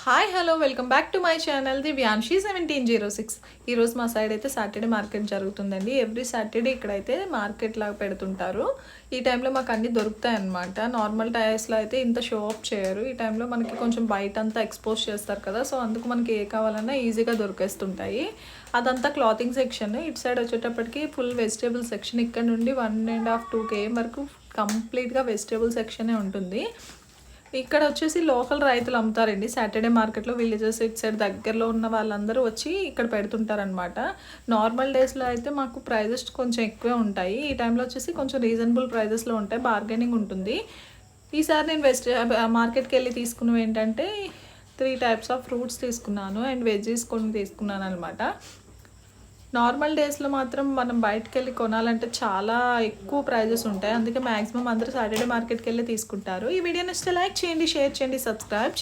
Hi hello welcome back to my channel Divyanshi 1706. ఈరోజు మా side అయితే సాటర్డే మార్కెట్ జరుగుతుందండి. ఎవ్రీ సాటర్డే ఇక్కడైతే మార్కెట్ లాగా పెడుతుంటారు. ఈ టైంలో మాకు అన్నీ దొరుకుతాయి అన్నమాట. నార్మల్ టైర్స్లో అయితే ఇంత షో ఆఫ్ చేయరు. ఈ టైంలో మనకి కొంచెం బయట అంతా ఎక్స్పోజ్ చేస్తారు కదా, సో అందుకు మనకి ఏ కావాలన్నా ఈజీగా దొరికేస్తుంటాయి. అదంతా క్లాతింగ్ సెక్షన్. ఇటు సైడ్ వచ్చేటప్పటికి ఫుల్ వెజిటేబుల్ సెక్షన్. ఇక్కడ నుండి 1.5-2 km వరకు కంప్లీట్గా వెజిటేబుల్ సెక్షనే ఉంటుంది. ఇక్కడ వచ్చేసి లోకల్ రైతులు అమ్ముతారండి సాటర్డే మార్కెట్లో. విలేజెస్ ఇటు సైడ్ దగ్గరలో ఉన్న వాళ్ళందరూ వచ్చి ఇక్కడ పెడుతుంటారనమాట. నార్మల్ డేస్లో అయితే మాకు ప్రైజెస్ కొంచెం ఎక్కువే ఉంటాయి. ఈ టైంలో వచ్చేసి కొంచెం రీజనబుల్ ప్రైజెస్లో ఉంటాయి, బార్గెనింగ్ ఉంటుంది. ఈసారి నేను మార్కెట్కి వెళ్ళి తీసుకున్నవి ఏంటంటే 3 types ఆఫ్ ఫ్రూట్స్ తీసుకున్నాను అండ్ వెజ్జీస్ కొన్ని తీసుకున్నాను అనమాట. నార్మల్ డేస్లో మాత్రం మనం బయటకు వెళ్ళి కొనాలంటే చాలా ఎక్కువ ప్రైజెస్ ఉంటాయి. అందుకే మ్యాక్సిమం అందరూ సాటర్డే మార్కెట్కి వెళ్ళి తీసుకుంటారు. ఈ వీడియో నచ్చితే లైక్ చేయండి, షేర్ చేయండి, సబ్స్క్రైబ్